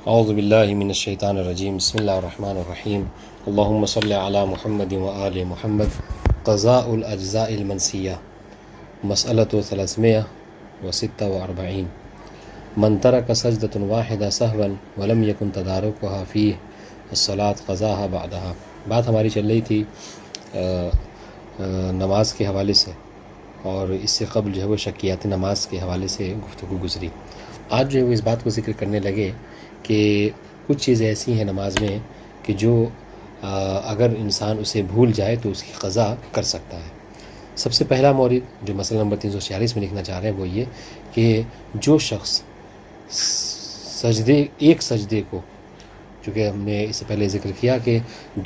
اعوذ باللہ من الشیطان الرجیم بسم اللہ الرحمن الرحیم اللہم صلی علی محمد وآل محمد قضاء الاجزاء المنسیہ مسئلۃ 346 من ترک سجدۃ واحدہ سہوا ولم یکن تدارکها فیہ الصلاۃ قضاها بعدها۔ بات ہماری چل رہی تھی نماز کے حوالے سے، اور اس سے قبل جو ہے وہ شکیات نماز کے حوالے سے گفتگو گزری۔ آج جو ہے وہ اس بات کو ذکر کرنے لگے کہ کچھ چیزیں ایسی ہیں نماز میں کہ جو اگر انسان اسے بھول جائے تو اس کی قضا کر سکتا ہے۔ سب سے پہلا مورد جو مسئلہ نمبر 346 میں لکھنا چاہ رہے ہیں وہ یہ کہ جو شخص ایک سجدے کو، چونکہ ہم نے اس سے پہلے ذکر کیا کہ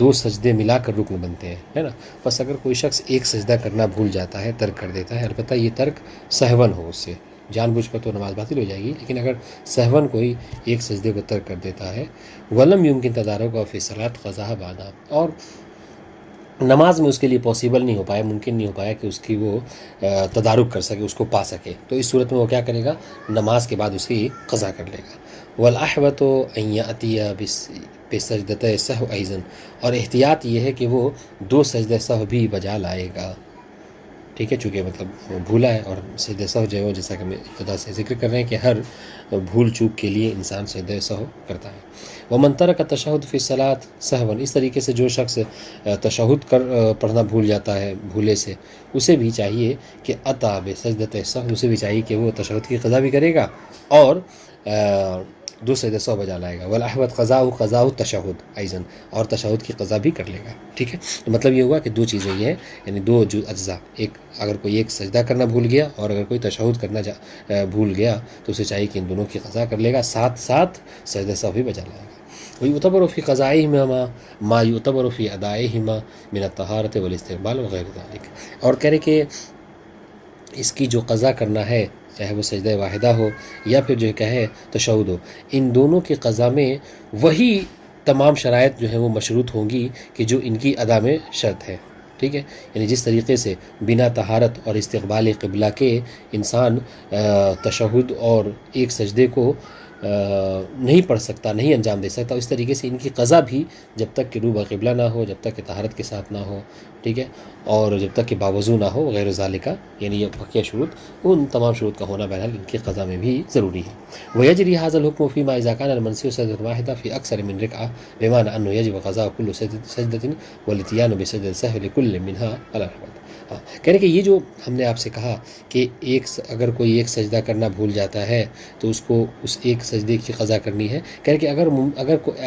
2 سجدے ملا کر رکن بنتے ہیں، ہے نا، بس اگر کوئی شخص ایک سجدہ کرنا بھول جاتا ہے، ترک کر دیتا ہے، البتہ یہ ترک سہون ہو، اس سے جان بوجھ کر تو نماز باطل ہو جائے گی، لیکن اگر سہون کوئی ایک سجدے کو ترک کر دیتا ہے، ولم یمکن تدارکہ فی الصلاۃ قضاها بعدها، اور نماز میں اس کے لیے پاسبل نہیں ہو پایا، ممکن نہیں ہو پایا کہ اس کی وہ تدارک کر سکے، اس کو پا سکے، تو اس صورت میں وہ کیا کرے گا؟ نماز کے بعد اس کی قضا کر لے گا۔ والاحوط ان یاتی بسجدتي السہو ایضا، اور احتیاط یہ ہے کہ وہ 2 سجدہ سہو بھی بجا لائے گا، ٹھیک ہے، چونکہ مطلب بھولا ہے، اور سجدہ سہو جو ہے وہ جیسا کہ ہم ابتدا سے ذکر کر رہے ہیں کہ ہر بھول چوک کے لیے انسان سجدہ سہو کرتا ہے۔ ومن ترک التشہد فی الصلاۃ سہوا، اس طریقے سے جو شخص تشہد پڑھنا بھول جاتا ہے بھولے سے، اسے بھی چاہیے کہ اتا بسجدۃ السہو، اسے بھی چاہیے کہ وہ تشہد کی قضا بھی کرے گا اور 2 سجدہ سہو بجا لائے گا۔ والاحوط قضاء التشہد ایضا، اور تشہد کی قضا بھی کر لے گا، ٹھیک ہے۔ تو مطلب یہ ہوا کہ 2 چیزیں یہ ہیں، یعنی 2 اجزاء، ایک اگر کوئی ایک سجدہ کرنا بھول گیا اور اگر کوئی تشہد کرنا بھول گیا تو اسے چاہیے کہ ان دونوں کی قضا کر لے گا، ساتھ ساتھ سجدہ سہو بھی بجا لائے گا۔ ويعتبر في قضائهما ما يعتبر في ادائههما من الطہارۃ والاستقبال وغیر ذلك، اور کہہ رہے کہ اس کی جو قضا کرنا ہے، چاہے وہ سجدہ واحدہ ہو یا پھر جو ہے تشہد ہو، ان دونوں کی قضا میں وہی تمام شرائط جو ہیں وہ مشروط ہوں گی کہ جو ان کی ادا میں شرط ہے، ٹھیک ہے۔ یعنی جس طریقے سے بنا طہارت اور استقبال قبلہ کے انسان تشہد اور ایک سجدے کو نہیں پڑھ سکتا، نہیں انجام دے سکتا، اس طریقے سے ان کی قضا بھی جب تک کہ روبہ قبلہ نہ ہو، جب تک کہ طہارت کے ساتھ نہ ہو، ٹھیک ہے، اور جب تک کہ باوضو نہ ہو، غیر ذالک، یعنی یہ بقیہ شروط، ان تمام شروط کا ہونا بہرحال ان کی قضا میں بھی ضروری ہے۔ ویجری هذا الحكم فيما اذا كان المنسي سجدة واحدة في اكثر من ركعة، بمعنى انه يجب قضاء كل سجدة والاتيان بسجدة السهو لكل منها على الحال۔ کہہ رہے کہ یہ جو ہم نے آپ سے کہا کہ اگر کوئی ایک سجدہ کرنا بھول جاتا ہے تو اس کو اس ایک سجدے کی قضا کرنی ہے۔ کہہ رہے کہ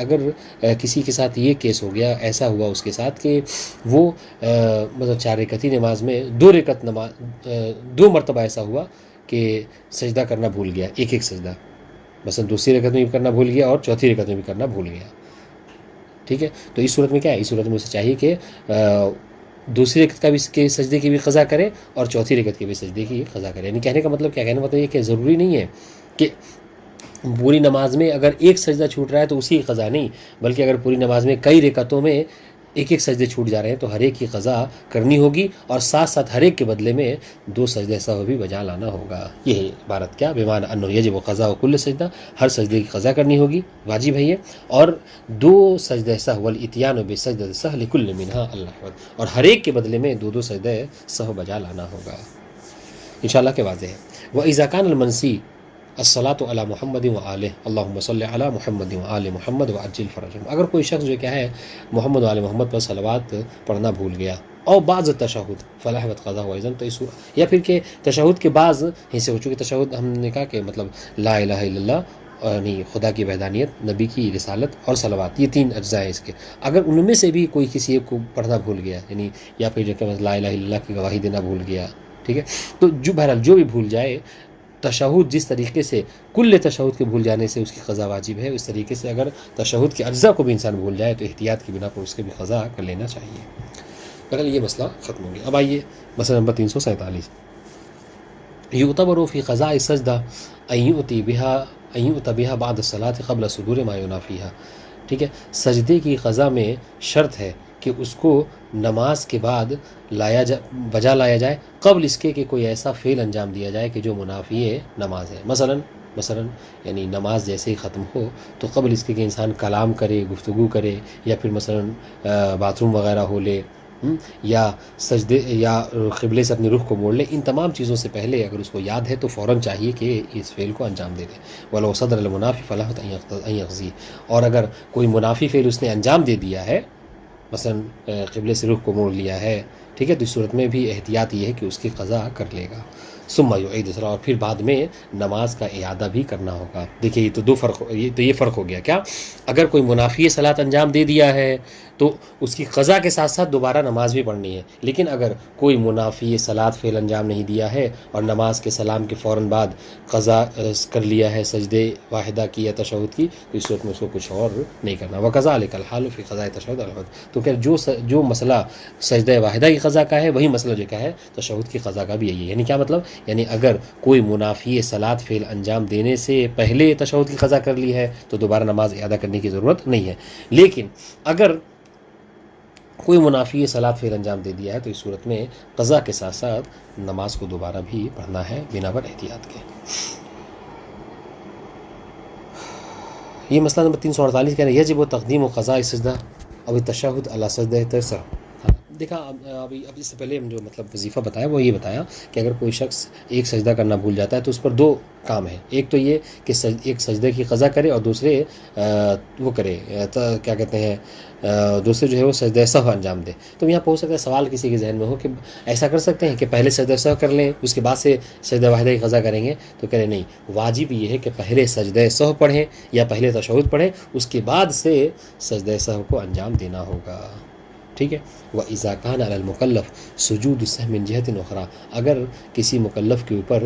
اگر کسی کے ساتھ یہ کیس ہو گیا، ایسا ہوا اس کے ساتھ کہ وہ مطلب 4 رکعتی نماز میں 2 مرتبہ ایسا ہوا کہ سجدہ کرنا بھول گیا، ایک سجدہ، مثلا دوسری رکعت میں بھی کرنا بھول گیا اور چوتھی رکعت میں بھی کرنا بھول گیا، ٹھیک ہے۔ تو اس صورت میں کیا ہے؟ اس صورت میں اسے چاہیے کہ دوسری رکعت کے سجدے کی بھی قضا کرے اور چوتھی رکعت کے بھی سجدے کی قضا کرے۔ یعنی کہنے کا مطلب کیا؟ کہنے کا مطلب یہ کہ ضروری نہیں ہے کہ پوری نماز میں اگر ایک سجدہ چھوٹ رہا ہے تو اسی کی قضا نہیں، بلکہ اگر پوری نماز میں کئی رکعتوں میں ایک سجدے چھوٹ جا رہے ہیں تو ہر ایک کی قضا کرنی ہوگی، اور ساتھ ساتھ ہر ایک کے بدلے میں 2 سجدہ سہو بھی بجا لانا ہوگا۔ یہ ہے عبارت کیا؟ بمعنی انه یجب قضاء کل سجدہ، ہر سجدے کی قضا کرنی ہوگی، واجب ہے یہ، اور 2 سجدہ سہو والاتیان بسجدۃ السہو لكل منها الحوت، اور ہر ایک کے بدلے میں 2 سجدہ سہو بجا لانا ہوگا، انشاءاللہ کہ واضح ہے۔ وَإِذَا كَانَ الْمَنْسِي الصلاۃ علی محمد وآلہ اللہم صلی علی محمد وآل محمد وعجل فرجہم، اگر کوئی شخص جو کیا ہے محمد وآل محمد پر صلوات پڑھنا بھول گیا، اور بعض تشہد فلاحوت قضا ایضا، تو اس یا پھر کہ تشہد کے بعض حصے ہو چکے، تشہد ہم نے کہا کہ مطلب لا الہ الا اللہ، یعنی خدا کی وحدانیت، نبی کی رسالت اور صلوات، یہ 3 اجزاء ہیں اس کے، اگر ان میں سے بھی کوئی کسی ایک کو پڑھنا بھول گیا، یعنی یا پھر جو کہ لا الہ الا اللہ کی گواہی دینا بھول گیا، ٹھیک ہے، تو جو بہرحال جو بھی بھول جائے، تشہد جس طریقے سے کل تشہد کے بھول جانے سے اس کی قضا واجب ہے، اس طریقے سے اگر تشہد کے اجزاء کو بھی انسان بھول جائے تو احتیاط کی بنا پر اس کے بھی قضا کر لینا چاہیے۔ بہرحال یہ مسئلہ ختم ہو گیا۔ اب آئیے مسئلہ نمبر 347، یعتبر فی قضاء السجدہ ان یؤتی بها بعد الصلاۃ قبل صدور ما ینافیہا، ٹھیک ہے، سجدے کی قضا میں شرط ہے کہ اس کو نماز کے بعد بجا لایا جائے قبل اس کے کہ کوئی ایسا فعل انجام دیا جائے کہ جو منافی نماز ہے۔ مثلا مثلا یعنی نماز جیسے ہی ختم ہو تو قبل اس کے کہ انسان کلام کرے، گفتگو کرے، یا پھر مثلا باتھ روم وغیرہ ہو لے، یا سجدے یا قبلے سے اپنے رخ کو موڑ لے، ان تمام چیزوں سے پہلے اگر اس کو یاد ہے تو فوراً چاہیے کہ اس فعل کو انجام دے دے. وَلَوْ صَدَرَ الْمُنَافِ فَلَا أَن يَقْضِيَ. اور اگر کوئی منافی فعل اس نے انجام دے دیا ہے، مثلا قبلے سے رخ کو موڑ لیا ہے، ٹھیک ہے، تو اس صورت میں بھی احتیاط یہ ہے کہ اس کی قضا کر لے گا. ثم یعید الصلاۃ، اور پھر بعد میں نماز کا اعادہ بھی کرنا ہوگا. دیکھیے یہ فرق ہو گیا. کیا اگر کوئی منافی صلاۃ انجام دے دیا ہے تو اس کی قضا کے ساتھ ساتھ دوبارہ نماز بھی پڑھنی ہے، لیکن اگر کوئی منافی صلاۃ فعل انجام نہیں دیا ہے اور نماز کے سلام کے فوراً بعد قضا کر لیا ہے سجدے واحدہ کی یا تشہد کی، تو اس صورت میں اس کو کچھ اور نہیں کرنا. وَكَذَلِكَ الْحَالُ فِي قَضَاءِ التَّشَهُّدِ وَالْحَمْدِ. تو کہ جو مسئلہ سجدہ واحدہ کی قضا کا ہے وہی مسئلہ جو کیا ہے تشہد کی قضا کا بھی یہی ہے. یعنی کیا مطلب؟ یعنی اگر کوئی منافی صلاۃ فعل انجام دینے سے پہلے تشہد کی قضا کر لی ہے تو دوبارہ نماز اعادہ کرنے کی ضرورت نہیں ہے. لیکن اگر کوئی منافی صلاۃ فعل انجام دے دیا ہے تو اس صورت میں قضا کے ساتھ ساتھ نماز کو دوبارہ بھی پڑھنا ہے بنا پر احتیاط کے. یہ مسئلہ نمبر 348 کہہ رہے ہیں یجب تقدیم و قضاء سجدہ اب تشہد علی سجدہ تیسرا. دیکھا ابھی اس سے پہلے ہم جو مطلب وظیفہ بتایا وہ یہ بتایا کہ اگر کوئی شخص ایک سجدہ کرنا بھول جاتا ہے تو اس پر دو کام ہیں. ایک تو یہ کہ ایک سجدے کی قضا کرے، اور دوسرے وہ کرے کیا کہتے ہیں دوسرے جو ہے وہ سجدہ سہو انجام دے. تو یہاں پہ ہو سکتا ہے سوال کسی کے ذہن میں ہو کہ ایسا کر سکتے ہیں کہ پہلے سجدہ سہو کر لیں اس کے بعد سے سجدہ واحدہ کی قضا کریں گے؟ تو کہہ رہے نہیں، واجب یہ ہے کہ پہلے سجدہ سہو پڑھیں یا پہلے تشہد پڑھیں، اس کے بعد سے سجدہ سہو کو انجام دینا ہوگا. ٹھیک ہے. وَإِذَا كَانَ عَلَى الْمُكَلَّفِ سُجُودُ السَّهْوِ مِنْ جِهَةٍ أُخْرَى، اگر کسی مکلف کے اوپر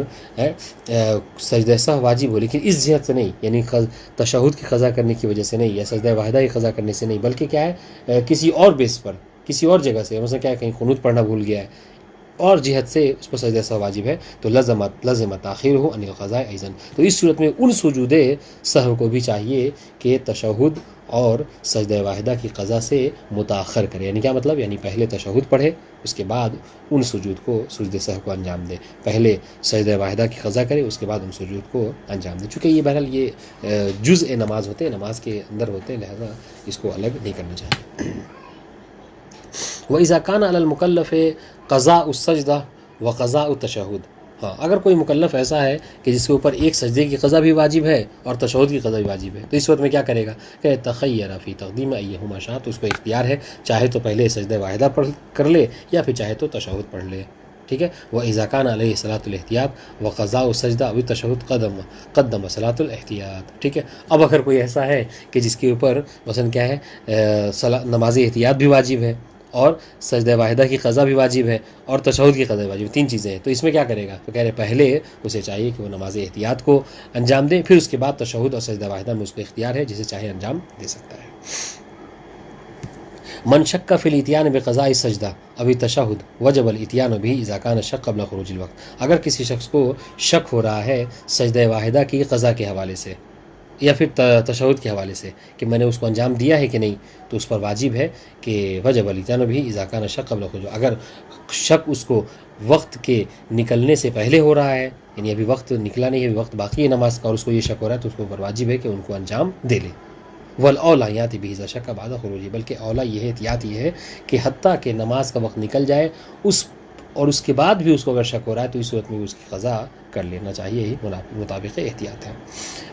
سجدہ سہو واجب ہو لیکن اس جہت سے نہیں، یعنی تشہد کی قضا کرنے کی وجہ سے نہیں یا سجدہ واحدہ کی قضا کرنے سے نہیں، بلکہ کیا ہے کسی اور بیس پر کسی اور جگہ سے، مثلا کیا ہے کہیں قنوت پڑھنا بھول گیا ہے اور جہت سے اس پر سجدہ سہو واجب ہے، تو لزم تاخیرہ عن القضاء ایضا. تو اس صورت میں ان سجود سہو کو بھی چاہیے کہ تشہد اور سجدہ واحدہ کی قضا سے متاخر کرے. یعنی کیا مطلب؟ یعنی پہلے تشہد پڑھے اس کے بعد ان سجود سہو کو انجام دے. پہلے سجدہ واحدہ کی قضا کرے اس کے بعد ان سجود کو انجام دے. چونکہ یہ بہرحال یہ جزء نماز ہوتے ہیں، نماز کے اندر ہوتے ہیں، لہذا اس کو الگ نہیں کرنا چاہیے. وَإِذَا كَانَ عَلَى الْمُكَلَّفِ قَضَاءُ السَّجْدَةِ وَقَضَاءُ التَّشَهُّدِ. ہاں، اگر کوئی مکلف ایسا ہے کہ جس کے اوپر ایک سجدے کی قضا بھی واجب ہے اور تشہد کی قضا بھی واجب ہے، تو اس وقت میں کیا کرے گا کہ تخیر فی تقدیم ایہما شاء، تو اس کو اختیار ہے، چاہے تو پہلے سجدہ واحدہ پڑھ کر لے یا پھر چاہے تو تشہد پڑھ لے. ٹھیک ہے. وَإِذَا كَانَ عَلَيْهِ صَلَاةُ الْاحْتِياطِ وَقَضَاءُ السَّجْدَةِ أَوِ التَّشَهُّدِ قَدَّمَ صَلَاةُ الْاحْتِياطِ. ٹھیک ہے. اب اگر کوئی ایسا ہے کہ جس کے اوپر مثلا کیا ہے نماز احتیاط بھی واجب ہے اور سجدہ واحدہ کی قضا بھی واجب ہے اور تشہد کی قضا بھی واجب ہے، تین چیزیں ہیں، تو اس میں کیا کرے گا؟ تو کہہ رہے پہلے اسے چاہیے کہ وہ نماز احتیاط کو انجام دے، پھر اس کے بعد تشہد اور سجدہ واحدہ میں اس کو اختیار ہے، جسے چاہے انجام دے سکتا ہے. من شک فی الاتیان بقضاء السجدہ ابھی تشہد وجب الاتیان به اذا كان الشک قبل خروج الوقت. اگر کسی شخص کو شک ہو رہا ہے سجدہ واحدہ کی قضا کے حوالے سے یا پھر تشہد کے حوالے سے کہ میں نے اس کو انجام دیا ہے کہ نہیں، تو اس پر واجب ہے کہ وجب الاتیان به اذا كان الشک قبل خروج. اگر شک اس کو وقت کے نکلنے سے پہلے ہو رہا ہے، یعنی ابھی وقت نکلا نہیں ہے، ابھی وقت باقی ہے نماز کا، اور اس کو یہ شک ہو رہا ہے، تو اس کو پر واجب ہے کہ ان کو انجام دے لے. والاولیٰ یاتی بھی اذا شک بعد خروجی، بلکہ اولیٰ یہ ہے، احتیاط یہ ہے کہ حتیٰ کہ نماز کا وقت نکل جائے اس کے بعد بھی اس کو اگر شک ہو رہا ہے تو اس صورت میں اس کی قضا کر لینا چاہیے، ہی مطابق احتیاط ہے.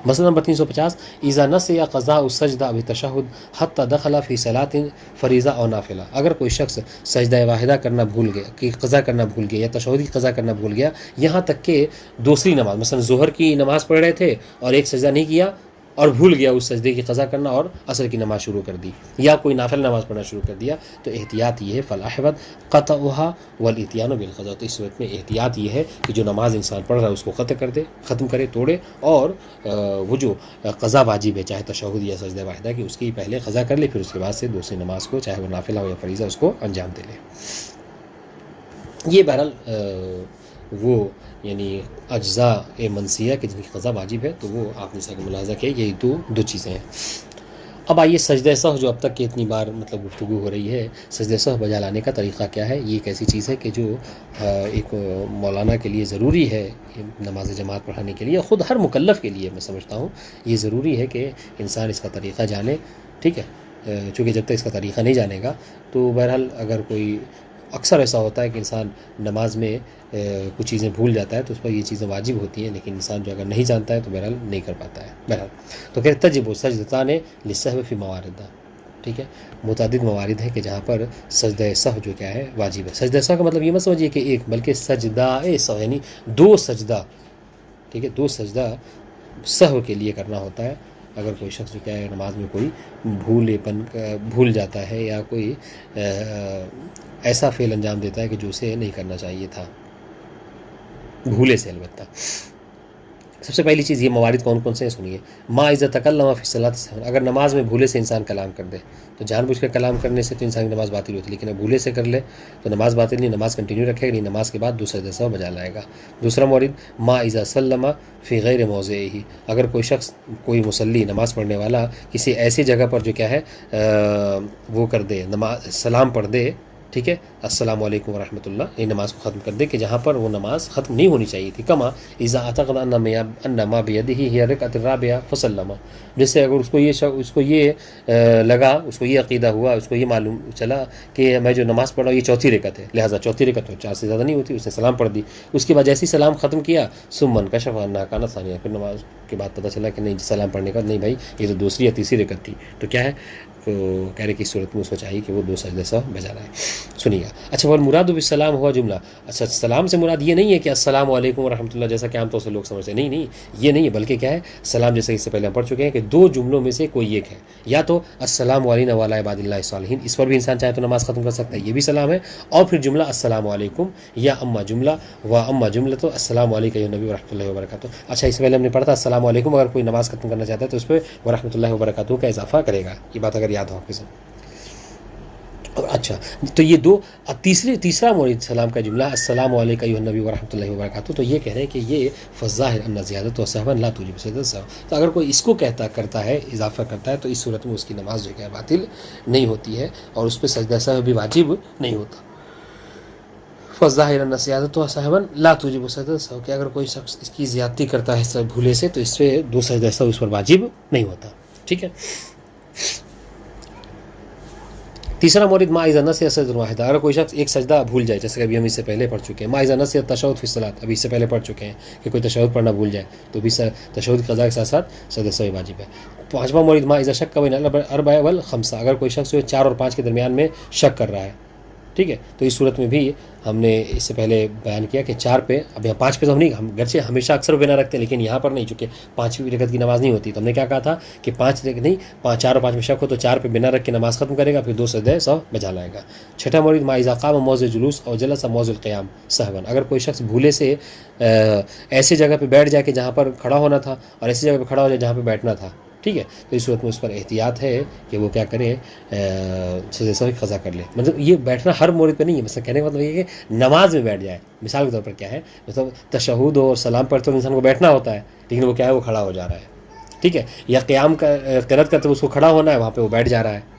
مسئلہ نمبر 350 اذا نسی قضاء السجدہ بتشہد حتی دخل فی صلاۃ فریضہ او نافلہ. اگر کوئی شخص سجدہ واحدہ کرنا بھول گیا، کہ قضا کرنا بھول گیا یا تشہد کی قضا کرنا بھول گیا، یہاں تک کہ دوسری نماز مثلا ظہر کی نماز پڑھ رہے تھے اور ایک سجدہ نہیں کیا اور بھول گیا اس سجدے کی قضا کرنا اور عصر کی نماز شروع کر دی، یا کوئی نافل نماز پڑھنا شروع کر دیا، تو احتیاط یہ ہے فالاحوط قطعها والاتیان بالقضاء. تو اس صورت میں احتیاط یہ ہے کہ جو نماز انسان پڑھ رہا ہے اس کو قطع کر دے، ختم کرے، توڑے، اور وہ جو قضا واجب ہے چاہے تشہد یا سجدہ واحدہ کی، اس کی پہلے قضا کر لے، پھر اس کے بعد سے دوسری نماز کو چاہے وہ نافلہ ہو یا فریضہ اس کو انجام دے لے. یہ بہرحال وہ یعنی اجزاء منسیہ کہ جن کی قضا واجب ہے، تو وہ آپ نے سا ملاحظہ کیا، یہی دو چیزیں ہیں. اب آئیے سجدہ سہو جو اب تک کی اتنی بار مطلب گفتگو ہو رہی ہے، سجدہ سہو بجا لانے کا طریقہ کیا ہے؟ یہ ایک ایسی چیز ہے کہ جو ایک مولانا کے لیے ضروری ہے، نماز جماعت پڑھانے کے لیے، خود ہر مکلف کے لیے میں سمجھتا ہوں یہ ضروری ہے کہ انسان اس کا طریقہ جانے، ٹھیک ہے؟ چونکہ جب تک اس کا طریقہ نہیں جانے گا تو بہرحال اگر کوئی، اکثر ایسا ہوتا ہے کہ انسان نماز میں کچھ چیزیں بھول جاتا ہے تو اس پر یہ چیزیں واجب ہوتی ہیں، لیکن انسان جو اگر نہیں جانتا ہے تو بہرحال نہیں کر پاتا ہے۔ بہرحال تو کہ تجب و سجدتان للسہو فی مواردہ، ٹھیک ہے؟ متعدد موارد ہیں کہ جہاں پر سجدہ سہو جو کیا ہے واجب ہے۔ سجدہ سہو کا مطلب یہ مت سمجھیے کہ ایک، بلکہ سجدہ سہو یعنی دو سجدہ، ٹھیک ہے؟ دو سجدہ سہو کے لیے کرنا ہوتا ہے۔ اگر کوئی شخص جو کیا ہے نماز میں کوئی بھول جاتا ہے یا کوئی ایسا فعل انجام دیتا ہے کہ جو اسے نہیں کرنا چاہیے تھا، بھولے سے البتہ۔ سب سے پہلی چیز یہ موارد کون کون سے ہیں سنیے۔ ما اذا تکلم فی الصلاۃ سہوا، اگر نماز میں بھولے سے انسان کلام کر دے تو جان بوجھ کر کلام کرنے سے تو انسان کی نماز باطل ہوتی ہے، لیکن اگر بھولے سے کر لے تو نماز باطل نہیں، نماز کنٹینیو رکھے گا، نہیں نماز کے بعد دوسرا سجدہ بجا لائے گا۔ دوسرا مورد ما اذا سلم فی غیر موضعہ، اگر کوئی شخص، کوئی مصلی نماز پڑھنے والا کسی ایسی جگہ پر جو کیا ہے وہ کر دے، نماز سلام پڑھ دے، ٹھیک ہے، السلام علیکم ورحمۃ اللہ، یہ نماز کو ختم کر دے کہ جہاں پر وہ نماز ختم نہیں ہونی چاہیے تھی۔ کما اذا اعتقد ان ما بیدہ ہی الرکعۃ الرابعہ فسلم، جیسے اگر اس کو یہ لگا، اس کو یہ عقیدہ ہوا، اس کو یہ معلوم چلا کہ میں جو نماز پڑھ رہا ہوں یہ چوتھی رکعت ہے، لہٰذا چوتھی رکعت ہو، 4 سے زیادہ نہیں ہوتی، اس نے سلام پڑھ دی، اس کے بعد جیسے ہی سلام ختم کیا ثم انکشف انہا کانت ثانیہ، پھر نماز کے بعد پتہ چلا کہ نہیں سلام پڑھنے کا نہیں بھائی یہ تو دوسری یا تیسری رکعت تھی، تو کیا ہے، تو کہہ رہے کہ اس صورت میں اس کو چاہیے کہ وہ 2 سجدہ سہو بجا رہا ہے۔ سنیے گا، اچھا والمراد بالسلام ہوا جملہ، اچھا سلام سے مراد یہ نہیں ہے کہ السلام علیکم ورحمۃ اللہ جیسا کہ عام طور سے لوگ سمجھتے ہیں، نہیں نہیں یہ نہیں ہے، بلکہ کیا ہے سلام، جیسے اس سے پہلے ہم پڑھ چکے ہیں کہ 2 جملوں میں سے کوئی ایک ہے، یا تو السلام علینا وعلی عباد اللہ الصالحین، اس پر بھی انسان چاہے تو نماز ختم کر سکتا ہے، یہ بھی سلام ہے، اور پھر جملہ السلام علیکم، یا اما جملہ و اما جملہ تو السلام علیکم یا نبی ورحمۃ اللہ وبرکاتہ۔ اچھا اس سے پہلے ہم نے پڑھا تھا السلام علیکم، اگر کوئی نماز ختم کرنا چاہتا ہے تو اس پہ ورحمۃ اللہ وبرکاتہ کا اضافہ کرے گا، یہ بات اگر یاد ہو آپ کو۔ اچھا تو یہ تیسرا مورد سلام کا جملہ السلام علیکم ایھا النبی ورحمۃ اللہ وبرکاتہ، تو یہ کہہ رہے ہیں کہ یہ فالظاہر ان زیادۃ و سہوا لا توجب سجدۃ سہو، تو اگر کوئی اس کو کرتا ہے، اضافہ کرتا ہے، تو اس صورت میں اس کی نماز جو ہے باطل نہیں ہوتی ہے اور اس پہ سجدہ سہو بھی واجب نہیں ہوتا۔ فالظاہر ان زیادۃ و سہوا لا توجب سجدۃ سہو، کہ اگر کوئی شخص اس کی زیادتی کرتا ہے بھولے سے تو اس پہ 2 سجدہ سہو اس پر واجب نہیں ہوتا، ٹھیک ہے۔ تیسرا مورد ما اذا نسی سجدۃ واحدہ، اگر کوئی شخص ایک سجدہ بھول جائے، جیسے کہ ابھی ہم اس سے پہلے پڑھ چکے ہیں، ما اذا نسی التشہد فی الصلاۃ، ابھی اس سے پہلے پڑھ چکے ہیں کہ کوئی تشہد پڑھنا بھول جائے تو بھی تشہد کی قضا کے ساتھ ساتھ سجدہ سہو واجب ہے۔ 5واں مورد ما اذا شک بین الاربع والخمسہ، اگر کوئی شخص 4 اور 5 کے درمیان میں شک کر رہا ہے، ٹھیک ہے، تو اس صورت میں بھی ہم نے اس سے پہلے بیان کیا کہ 4 پہ، اب یہاں 5 پہ تو ہم نہیں، ہم گرچہ ہمیشہ اکثر بنا رکھتے ہیں لیکن یہاں پر نہیں، چونکہ 5ویں رکعت کی نماز نہیں ہوتی، تو ہم نے کیا کہا تھا کہ 4 اور 5 میں شک ہو تو 4 پہ بنا رکھ کے نماز ختم کرے گا، پھر 2 سجدہ سہو بجا لائے گا۔ 6واں مورد ما اذا قام موضع جلوس اور جلس موضع القیام سہوا، اگر کوئی شخص بھولے سے ایسی جگہ پہ بیٹھ جائے کہ جہاں پر کھڑا ہونا تھا اور ایسی جگہ پہ کھڑا ہو جائے جہاں پہ بیٹھنا تھا، ٹھیک ہے، تو اس صورت میں اس پر احتیاط ہے کہ وہ کیا کرے، سجدہ سہو قضا کر لے۔ مطلب یہ بیٹھنا ہر مورد پہ نہیں ہے، مثلا کہنے کا مطلب یہ ہے کہ نماز میں بیٹھ جائے، مثال کے طور پر کیا ہے، مطلب تشہد اور سلام پڑھتے ہوئے انسان کو بیٹھنا ہوتا ہے لیکن وہ کیا ہے وہ کھڑا ہو جا رہا ہے، ٹھیک ہے، یا قیام کا قرات کرتے ہوئے اس کو کھڑا ہونا ہے، وہاں پہ وہ بیٹھ جا رہا ہے،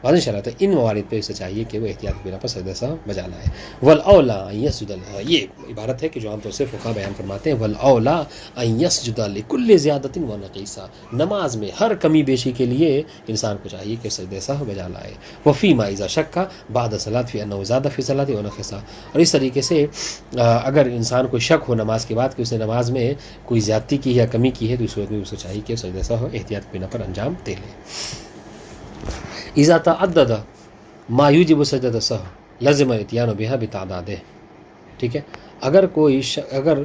واضح انشاء اللہ۔ تو ان موارد پہ اسے چاہیے کہ وہ احتیاط کی بنا پر سجدہ سہو بجا لائے۔ والاولا ان یسجد، یہ عبارت ہے کہ جو عام طور سے فقہا بیان فرماتے ہیں، والاولا ان یسجد لکل زیادۃ و نقیصہ، نماز میں ہر کمی بیشی کے لیے انسان کو چاہیے کہ سجدہ سہو بجا لائے۔ وفی ما اذا شک بعد الصلاۃ فی انه زاد فی صلاۃ و نقص، اور اس طریقے سے اگر انسان کو شک ہو نماز کے بعد کہ اس نے نماز میں کوئی زیادتی کی یا کمی کی ہے تو اس صورت میں اسے چاہیے کہ سجدہ سہو احتیاط کی بنا پر انجام دے لے۔ اذا تعدد ما یوجب سجدۃ السہو لزم الاتیان بها بتعدادہ، ٹھیک ہے، اگر کوئی اگر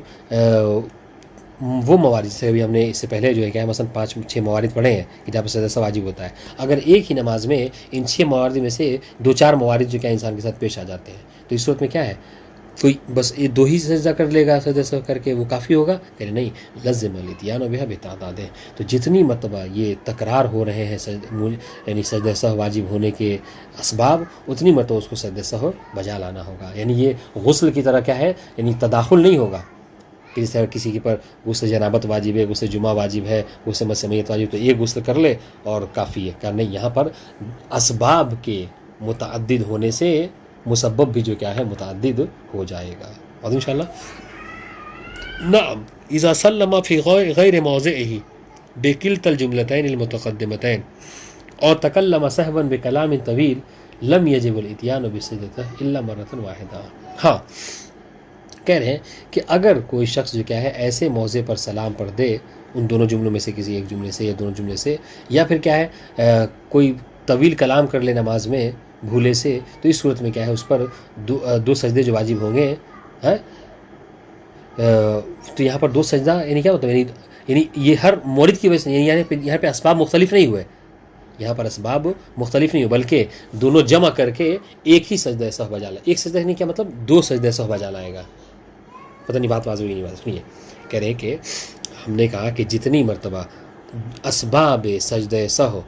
وہ موارد سے ابھی ہم نے اس سے پہلے جو ہے کیا مثلا 5-6 موارد پڑھے ہیں کہ جہاں پر سجدہ سہو واجب ہوتا ہے، اگر ایک ہی نماز میں ان 6 موارد میں سے 2-4 موارد جو کیا انسان کے ساتھ پیش آ جاتے ہیں تو اس صورت میں کیا ہے، کوئی بس یہ 2 ہی سجدہ کر لے گا، سجدہ سہو کر کے وہ کافی ہوگا، کہ نہیں، لزم الاتیان بها بتعدادہ، تو جتنی مرتبہ یہ تکرار ہو رہے ہیں یعنی سجدہ سہو واجب ہونے کے اسباب، اتنی مرتبہ اس کو سجدہ سہو بجا لانا ہوگا، یعنی یہ غسل کی طرح کیا ہے، یعنی تداخل نہیں ہوگا کہ جیسے کسی کے پر غسل جنابت واجب ہے، غسل جمعہ واجب ہے، غسل مس میت واجب، تو ایک غسل کر لے اور کافی ہے. کہ نہیں، یہاں پر اسباب کے متعدد ہونے سے مسبب بھی جو کیا ہے متعدد ہو جائے گا. اور انشاءاللہ نعم اذا سلم فی غیر موضعه بکلتا الجملتین المتقدمتین اور تکلم سہوا بکلام طویل لم یجب الاتیان بسجدتہ الا مرۃ واحدہ. ہاں کہہ رہے ہیں کہ اگر کوئی شخص جو کیا ہے ایسے موضع پر سلام پڑھ دے ان دونوں جملوں میں سے کسی ایک جملے سے یا دونوں جملے سے، یا پھر کیا ہے کوئی طویل کلام کر لے نماز میں بھولے سے، تو اس صورت میں کیا ہے اس پر دو سجدے جو واجب ہوں گے. تو یہاں پر دو سجدہ یعنی کیا ہوتا ہے، یعنی یہ ہر مورد کی وجہ سے، یعنی یہاں پہ اسباب مختلف نہیں ہوئے، یہاں پر اسباب مختلف نہیں ہوئے بلکہ دونوں جمع کر کے ایک ہی سجدہ سہو بجا لائے. ایک سجدہ نہیں، کیا مطلب دو سجدہ سہو بجا لائے گا. پتہ نہیں بات واضح ہوئی نہیں، بات سنیے. کہہ رہے کہ ہم نے کہا کہ جتنی مرتبہ اسباب سجدہ سہو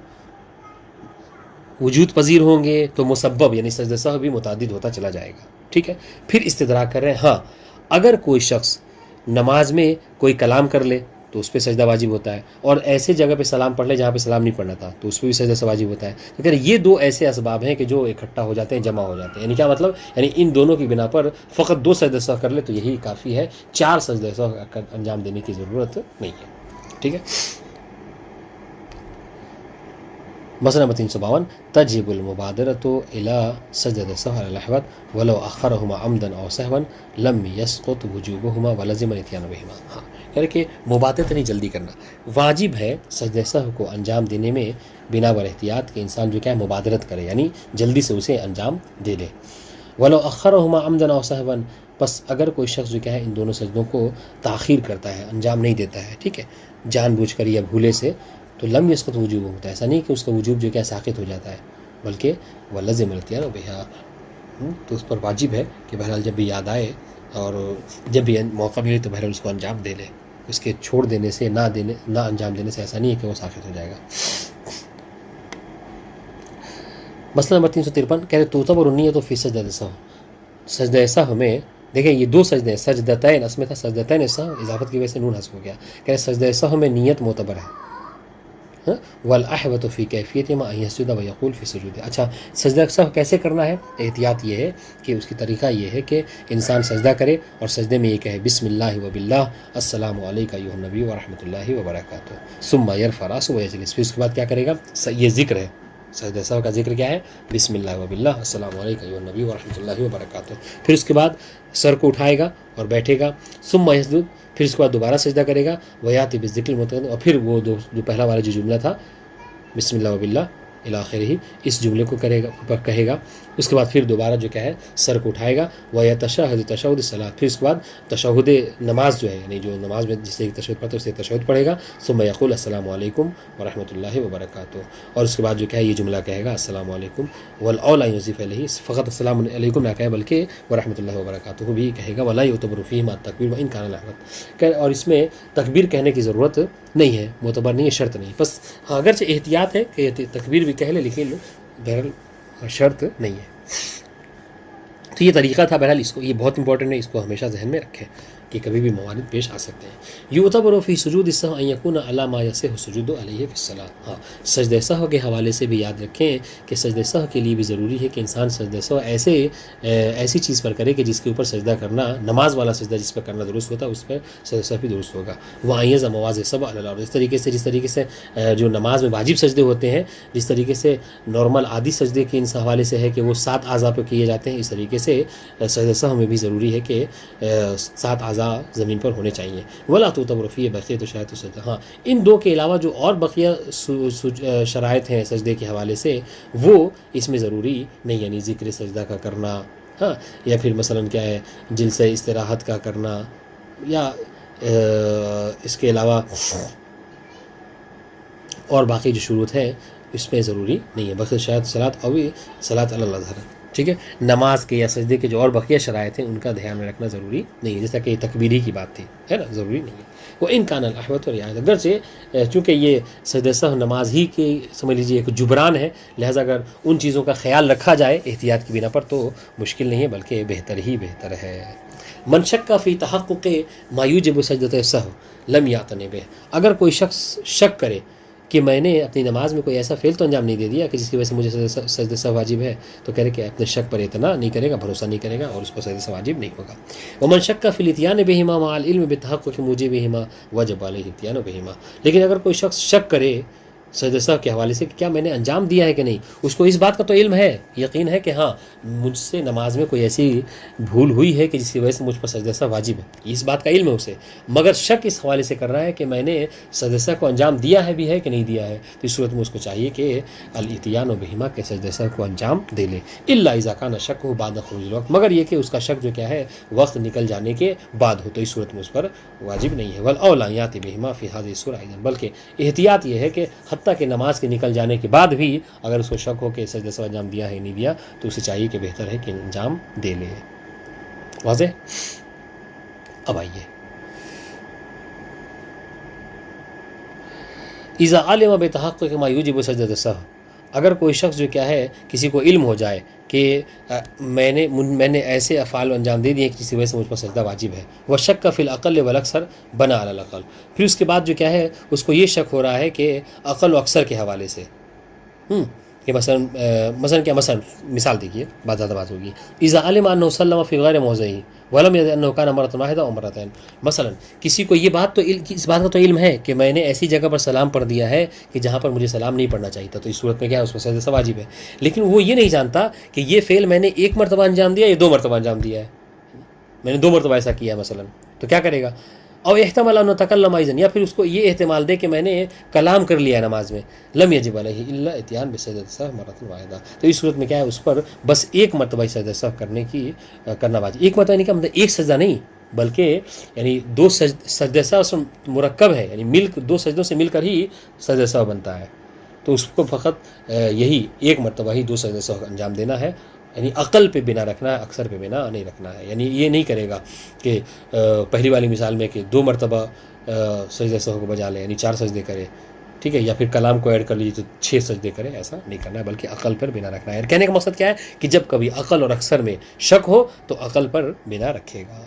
وجود پذیر ہوں گے تو مسبب یعنی سجدہ سہو بھی متعدد ہوتا چلا جائے گا. ٹھیک ہے. پھر استدراک کر رہے ہیں، ہاں اگر کوئی شخص نماز میں کوئی کلام کر لے تو اس پہ سجدہ واجب ہوتا ہے، اور ایسے جگہ پہ سلام پڑھ لے جہاں پہ سلام نہیں پڑھنا تھا تو اس پہ بھی سجدہ واجب ہوتا ہے. تو کہ یہ دو ایسے اسباب ہیں کہ جو اکٹھا ہو جاتے ہیں، جمع ہو جاتے ہیں. یعنی کیا مطلب، یعنی ان دونوں کی بنا پر فقط دو سجدہ سہو کر لے تو یہی کافی ہے، چار سجدہ سہو انجام دینے کی ضرورت نہیں ہے. ٹھیک ہے. مسئلہ نمبر 352 تجب المبادرۃ الی سجدۃ السہو علی الاحوط ولو اخرہما عمدا او سہوا لم یسقط وجوبہما ولزم الاتیان بہما. ہاں یعنی کہ مبادرت نہیں جلدی کرنا، واجب ہے سجدہ سہو کو انجام دینے میں بنا بر احتیاط کہ انسان جو کیا ہے مبادرت کرے، یعنی جلدی سے اسے انجام دے لے. ولو اخرہما عمدا او سہوا، بس اگر کوئی شخص جو کیا ہے ان دونوں سجدوں کو تاخیر کرتا ہے، انجام نہیں دیتا ہے، ٹھیک ہے، جان بوجھ کر یا بھولے سے، تو لم یسقط وجوب ہوتا ہے. ایسا نہیں کہ اس کا وجوب جو کیا ساقط ہو جاتا ہے، بلکہ ولزم الاتیان بہا، تو اس پر واجب ہے کہ بہرحال جب بھی یاد آئے اور جب بھی موقع ملے تو بہرحال اس کو انجام دے لے. اس کے چھوڑ دینے سے، نہ انجام دینے سے ایسا نہیں ہے کہ وہ ساقط ہو جائے گا. مسئلہ نمبر 353 کہہ رہے تعتبر النیۃ فی سجدۃ السہو. سجدہ سہو میں دیکھیں یہ دو سجدے ہیں، سجدتین، اس میں تھا سجدتین سہو، اضافت کی وجہ سے نون حذف ہو گیا. کہہ رہے سجدہ سہو میں نیت معتبر ہے. والاحوط فی کیفیتہما ان یسجد ویقول فی سجود. اچھا سجدہ سہو کیسے کرنا ہے؟ احتیاط یہ ہے کہ اس کی طریقہ یہ ہے کہ انسان سجدہ کرے اور سجدے میں یہ کہے بسم اللہ وباللہ السلام علیکم ایھا النبی ورحمۃ اللہ وبرکاتہ ثم یرفع راسہ ویجلس. پھر اس کے بعد کیا کرے گا؟ یہ ذکر ہے، سجدہ سہو کا ذکر کیا ہے؟ بسم اللہ وباللہ السلام علیکم ایھا النبی ورحمۃ اللہ وبرکاتہ. پھر اس کے بعد سر کو اٹھائے گا اور بیٹھے گا. ثم یسجد، پھر اس کے بعد دوبارہ سجدہ کرے گا. ویاتی بالذکر المتقدم، اور پھر وہ جو پہلا والا جو جملہ تھا بسم اللہ وباللہ الی آخرہ، اس جملے کو کہے گا. اس کے بعد پھر دوبارہ جو کیا ہے سر کو اٹھائے گا. ویتشہد تشہد الصلاۃ، پھر اس کے بعد تشہد نماز جو ہے، یعنی جو نماز میں جس سے تشہد پڑھتا ہے اسے تشہد پڑھے گا. ثم یقول السلام علیکم ورحمۃ اللہ وبرکاتہ، اور اس کے بعد جو کیا ہے یہ جملہ کہے گا السلام علیکم. والاولی ان یضیف الیہ، فقط السلام علیکم نہ کہے بلکہ ورحمۃ اللہ وبرکاتہ بھی کہے گا. ولا یعتبر فیہما التکبیر وان کان الاحوط، اور اس میں تکبیر کہنے کی ضرورت نہیں ہے، معتبر نہیں ہے، شرط نہیں. بس ہاں اگرچہ احتیاط ہے کہ تکبیر بھی کہہ لے لیکن بہرحال شرط نہیں ہے. تو یہ طریقہ تھا. بہرحال اس کو، یہ بہت امپورٹنٹ ہے، اس کو ہمیشہ ذہن میں رکھیں کہ کبھی بھی موارد پیش آ سکتے ہیں. یعتبر فی سجود السہو ان یکون علی ما یصح السجود علیہ فی الصلاۃ. ہاں سجدہ سہو کے حوالے سے بھی یاد رکھیں کہ سجدہ سہو کے لیے بھی ضروری ہے کہ انسان سجدہ سہو ایسی چیز پر کرے کہ جس کے اوپر سجدہ کرنا، نماز والا سجدہ جس پر کرنا درست ہوتا ہے اس پر سجدہ سہو بھی درست ہوگا. وَأَنْ مواضع سبع علی الارض، جس طریقے سے جو نماز میں واجب سجدے ہوتے ہیں، جس طریقے سے نارمل عادی سجدے کے ان حوالے سے ہے کہ وہ 7 اعضاء پہ کیے جاتے ہیں، اس طریقے سے سجدہ سہو میں بھی ضروری ہے کہ 7 اعضاء زمین پر ہونے چاہیے. ولا تعتبر فیہ بقیۃ شرائط السجدہ. ہاں ان دو کے علاوہ جو اور بقیہ شرائط ہیں سجدے کے حوالے سے وہ اس میں ضروری نہیں، یعنی ذکر سجدہ کا کرنا، ہاں، یا پھر مثلا کیا ہے جلسہ استراحت کا کرنا، یا اس کے علاوہ اور باقی جو شروط ہیں اس میں ضروری نہیں ہے. بس شاید صلاۃ علی الاظہر ٹھیک ہے، نماز کے یا سجدے کے جو اور بقیہ شرائط ہیں ان کا دھیان میں رکھنا ضروری نہیں ہے، جیسا کہ تکبیری کی بات تھی، ہے نا، ضروری نہیں ہے وہ ان کان الاحوط اور رعایت، اگرچہ چونکہ یہ سجدہ سہو نماز ہی کی سمجھ لیجیے ایک جبران ہے، لہٰذا اگر ان چیزوں کا خیال رکھا جائے احتیاط کی بنا پر تو مشکل نہیں ہے بلکہ بہتر ہی بہتر ہے۔ من شک فی تحقق ما یوجب سجدۃ سہو لم یعتن بہ، اگر کوئی شخص شک کرے کہ میں نے اپنی نماز میں کوئی ایسا فعل تو انجام نہیں دے دیا کہ جس کی وجہ سے مجھے سجدہ سہو واجب ہے، تو کہہ رہے کہ اپنے شک پر اعتنا نہیں کرے گا، بھروسہ نہیں کرے گا اور اس پر سجدہ سہو واجب نہیں ہوگا۔ ومن شک فی الاتیان بہما مع العلم بتحقق موجبہما وجب علیہ الاتیان بہما، لیکن اگر کوئی شخص شک کرے سجدہ سہو کے حوالے سے کہ کیا میں نے انجام دیا ہے کہ نہیں، اس کو اس بات کا تو علم ہے، یقین ہے کہ ہاں مجھ سے نماز میں کوئی ایسی بھول ہوئی ہے کہ جس کی وجہ سے مجھ پر سجدہ سہو واجب ہے، اس بات کا علم ہے اسے، مگر شک اس حوالے سے کر رہا ہے کہ میں نے سجدہ سہو کو انجام دیا ہے بھی ہے کہ نہیں دیا ہے، تو اس صورت میں اس کو چاہیے کہ الاتیان بہما کے سجدہ سہو کو انجام دے لے، الا اذا کان شک بعد خروج الوقت، مگر یہ کہ اس کا شک جو کیا ہے وقت نکل جانے کے بعد ہو، تو اس صورت میں اس پر واجب نہیں ہے۔ والاولی یاتی بہما فی هذه الصورۃ ایضا، بلکہ احتیاط یہ ہے کہ حتیٰ کہ نماز کے نکل جانے کے بعد بھی اگر اس کو شک ہو کہ سجدہ سہو انجام دیا ہے نہیں دیا تو اسے چاہیے کہ بہتر ہے کہ انجام دے لے۔ واضح؟ اب آئیے اذا علم بتحقق ما یوجب سجدۃ السہو، اگر کوئی شخص جو کیا ہے کسی کو علم ہو جائے کہ میں نے ایسے افعال انجام دے دیے کہ کسی وجہ سے مجھ پر سجدہ واجب ہے، وہ شک فی الاقل والاکثر بنا علی الاقل، پھر اس کے بعد جو کیا ہے اس کو یہ شک ہو رہا ہے کہ اقل و اکثر کے حوالے سے کہ مثلا مثال دیکھیے، بات زیادہ بات ہوگی، اذا علم انه سلم فی غیر موضعه ولم يدع انه كان مرة واحدة او مرتين، مثلا کسی کو یہ بات تو اس بات کا تو علم ہے کہ میں نے ایسی جگہ پر سلام پڑھ دیا ہے کہ جہاں پر مجھے سلام نہیں پڑھنا چاہیے تھا، تو اس صورت میں کیا ہے اس کو سجدہ سہو واجب ہے، لیکن وہ یہ نہیں جانتا کہ یہ فعل میں نے ایک مرتبہ انجام دیا یا 2 مرتبہ انجام دیا ہے، میں نے 2 مرتبہ ایسا کیا مثلا، تو کیا کرے گا؟ اور احتمال انه تکلم ایضا، یا پھر اس کو یہ احتمال دے کہ میں نے کلام کر لیا ہے نماز میں، لم یجب علیہ الا اتیان بسجدۃ السہو مرۃ واحدہ، تو اس صورت میں کیا ہے اس پر بس ایک مرتبہ سجدہ سہو کرنا واجب، ایک مرتبہ نہیں کہ مطلب ایک سجدہ نہیں بلکہ یعنی 2 سجدہ سہو مرکب ہے، یعنی 2 سجدوں سے مل کر ہی سجدہ سہو بنتا ہے، تو اس کو فقط یہی ایک مرتبہ ہی 2 سجدہ سہو انجام دینا ہے، یعنی عقل پہ بنا رکھنا ہے، اکثر پہ بنا نہیں رکھنا ہے، یعنی یہ نہیں کرے گا کہ پہلی والی مثال میں کہ 2 مرتبہ سجدہ سہو کو بجا لے، یعنی 4 سجدے کرے، ٹھیک ہے، یا پھر کلام کو ایڈ کر لیجیے تو 6 سجدے کرے، ایسا نہیں کرنا ہے بلکہ عقل پر بنا رکھنا ہے۔ کہنے کا مقصد کیا ہے کہ جب کبھی عقل اور اکثر میں شک ہو تو عقل پر بنا رکھے گا۔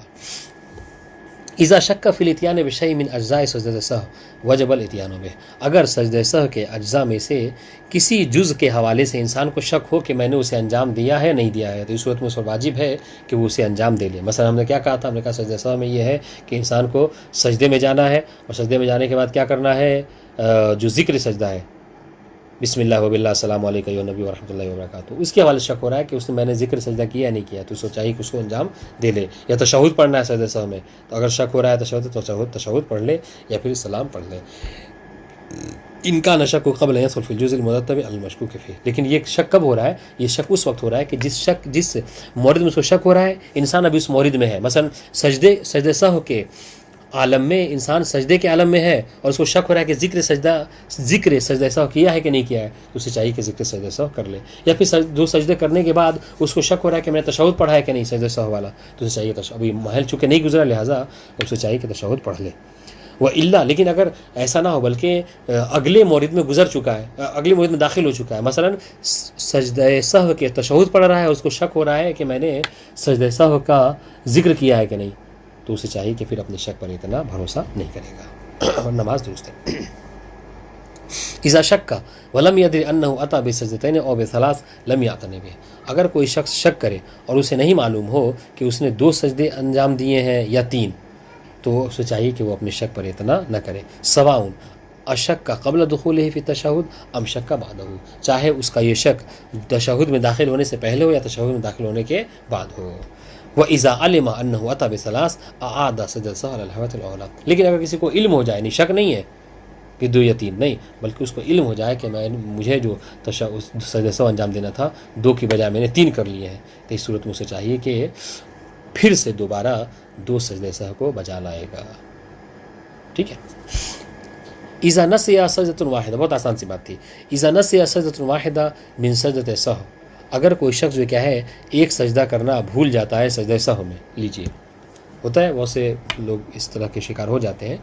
اذا شک فی الاتیان بشیء من اجزاء سجدۃ السہو وجب الاتیان بہ، اگر سجدہ سہو کے اجزاء میں سے کسی جز کے حوالے سے انسان کو شک ہو کہ میں نے اسے انجام دیا ہے نہیں دیا ہے، تو اس صورت میں اس پر واجب ہے کہ وہ اسے انجام دے لے۔ مثلا ہم نے کیا کہا تھا، ہم نے کہا سجدہ سہو میں یہ ہے کہ انسان کو سجدے میں جانا ہے، اور سجدے میں جانے کے بعد کیا کرنا ہے، جو ذکر سجدہ ہے بسم اللہ وباللہ السلام علیکم یا نبی ورحمۃ اللہ وبرکاتہ، اس کے حوالے سے شک ہو رہا ہے کہ اس نے میں نے ذکر سجدہ کیا نہیں کیا، تو اس کو چاہیے کہ اس کو انجام دے لے، یا تشہد پڑھنا ہے سجدہ سہو میں، تو اگر شک ہو رہا ہے تشہد پڑھ لے یا پھر سلام پڑھ لے۔ ان کا نشک قبل یصل فی الجزء المرتب المشکوک فیہ، لیکن یہ شک کب ہو رہا ہے؟ یہ شک اس وقت ہو رہا ہے کہ جس مورد میں اس کو شک ہو رہا ہے انسان ابھی اس مورد میں ہے، مثلا سجدہ سہو کے عالم میں انسان سجدے کے عالم میں ہے اور اس کو شک ہو رہا ہے کہ ذکر سجدہ سہو کیا ہے کہ نہیں کیا ہے، تو اسے چاہیے کہ ذکر سجدہ سہو کر لے، یا پھر 2 سجدے کرنے کے بعد اس کو شک ہو رہا ہے کہ میں نے تشہد پڑھا ہے کہ نہیں سجدہ سہو والا، تو اسے چاہیے ابھی محل چونکہ نہیں گزرا لہٰذا اسے چاہیے کہ تشہد پڑھ لے۔ وہ الا، لیکن اگر ایسا نہ ہو بلکہ اگلے مورد میں گزر چکا ہے، اگلے مورد میں داخل ہو چکا ہے، مثلا سجدہ سہو کے تشہد پڑھ رہا ہے اور اس کو شک ہو رہا ہے کہ میں نے سجدہ سہو کا ذکر کیا ہے کہ نہیں، تو اسے چاہیے کہ پھر اپنے شک پر اتنا بھروسہ نہیں کرے گا اور نماز درست ہے۔ اذا شک ولم يدر انه اتى بسجدتين او بثلاث لم يعتن به، اگر کوئی شخص شک کرے اور اسے نہیں معلوم ہو کہ اس نے 2 سجدے انجام دیے ہیں یا 3، تو اسے چاہیے کہ وہ اپنے شک پر اتنا نہ کرے، سواء اشک کا قبل دخولہ فی التشہد ام شک کا بعدہ، چاہے اس کا یہ شک تشہد میں داخل ہونے سے پہلے ہو یا تشہد میں داخل ہونے کے بعد ہو۔ وَإِذَا عَلِمَ أَنَّهُ أَتَى بِثَلَاثٍ أَعَادَ سَجْدَةَ السَّهْوِ عَلَى الْهَيْئَةِ الْأُولَىٰ، لیکن اگر کسی کو علم ہو جائے، نہیں شک نہیں ہے کہ 2 یا 3 نہیں، بلکہ اس کو علم ہو جائے کہ مجھے جو سجدہ سہو انجام دینا تھا 2 کی بجائے میں نے 3 کر لیے ہیں، تو اس صورت میں اسے چاہیے کہ پھر سے دوبارہ 2 سجدہ سہو کو بجا لائے گا، ٹھیک ہے۔ اذا نسي سجدة واحدة، بہت آسان سی بات تھی، اذا نسي سجدة واحدة من سجدة السہو، اگر کوئی شخص جو کیا ہے ایک سجدہ کرنا بھول جاتا ہے سجدہ سہو میں، لیجیے ہوتا ہے بہت سے لوگ اس طرح کے شکار ہو جاتے ہیں،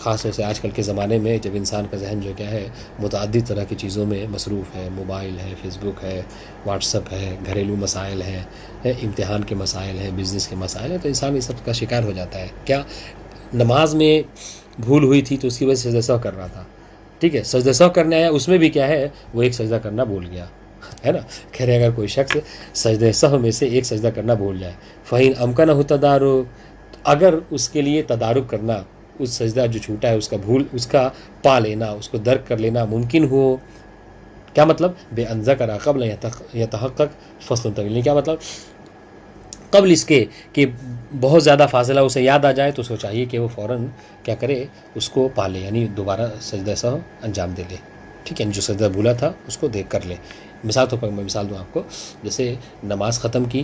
خاص طور سے آج کل کے زمانے میں جب انسان کا ذہن جو کیا ہے متعدد طرح کی چیزوں میں مصروف ہے، موبائل ہے، فیس بک ہے، واٹس اپ ہے، گھریلو مسائل ہیں، امتحان کے مسائل ہیں، بزنس کے مسائل ہیں، تو انسان اس سب کا شکار ہو جاتا ہے۔ کیا نماز میں بھول ہوئی تھی تو اس کی وجہ سے سجدہ سہو کر رہا تھا، ٹھیک ہے، سجدہ سہو کرنے آیا، اس میں بھی کیا ہے وہ ایک سجدہ کرنا بھول گیا، ہے نا۔ کہہ رہے اگر کوئی شخص سجدہ سہو میں سے ایک سجدہ کرنا بھول جائے، فَإِنْ أَمْكَنَهُ التَّدَارُكُ، اگر اس کے لیے تدارک کرنا، اس سجدہ جو چھوٹا ہے اس کا بھول، اس کا پا لینا، اس کو درک کر لینا ممکن ہو، کیا مطلب بے ان ذکر قبل یتحقق فصل طویل، کیا مطلب قبل اس کے کہ بہت زیادہ فاصلہ اسے یاد آ جائے تو اس کو چاہیے کہ وہ فوراً کیا کرے، اس کو پا لے، یعنی دوبارہ سجدہ سہو انجام دے لے، ٹھیک ہے، جو سجدہ بھولا تھا اس کو دیکھ کر لے۔ مثال طور پر میں مثال دوں آپ کو، جیسے نماز ختم کی،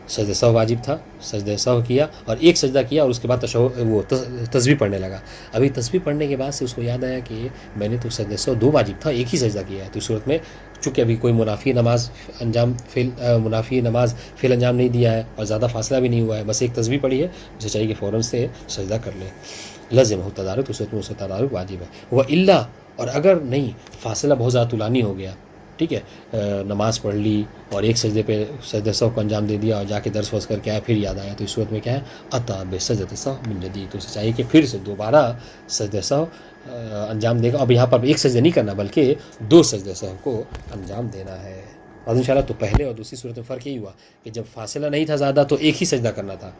سجدہ سہو واجب تھا، سجدہ سہو کیا اور ایک سجدہ کیا اور اس کے بعد وہ تسبیح پڑھنے لگا، ابھی تسبیح پڑھنے کے بعد سے اس کو یاد آیا کہ میں نے تو سجدہ سہو 2 واجب تھا، ایک ہی سجدہ کیا ہے، تو اس صورت میں چونکہ ابھی کوئی منافی نماز فعل انجام نہیں دیا ہے اور زیادہ فاصلہ بھی نہیں ہوا ہے، بس ایک تسبیح پڑھی ہے، اسے چاہیے کہ فوراً سے سجدہ کر لے، لازم ہو تدارک، اس صورت میں اسے تدارک واجب ہے۔ وہ الا، اور اگر نہیں فاصلہ بہت زیادہ طولانی ہو گیا، ٹھیک ہے، نماز پڑھ لی اور ایک سجدے پہ سجدہ سہو کو انجام دے دیا اور جا کے درس ورس کر کے آیا، پھر یاد آیا، تو اس صورت میں کیا ہے عطا بسجدۃ سہو من جدید، تو اسے چاہیے کہ پھر سے دوبارہ سجدہ سہو انجام دے گا۔ اب یہاں پر ایک سجدہ نہیں کرنا بلکہ 2 سجدہ سہو کو انجام دینا ہے۔ اور انشاءاللہ تو پہلے اور دوسری صورت میں فرق یہی ہوا کہ جب فاصلہ نہیں تھا زیادہ تو ایک ہی سجدہ کرنا تھا،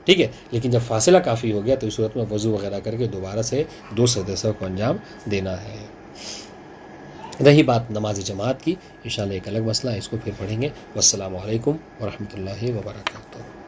ٹھیک ہے، لیکن جب فاصلہ کافی ہو گیا تو اس صورت میں وضو وغیرہ کر کے دوبارہ سے 2 سجدہ سہو کو انجام دینا ہے۔ رہی بات نماز جماعت کی، انشاءاللہ ایک الگ مسئلہ ہے، اس کو پھر پڑھیں گے۔ والسلام علیکم ورحمۃ اللہ وبرکاتہ۔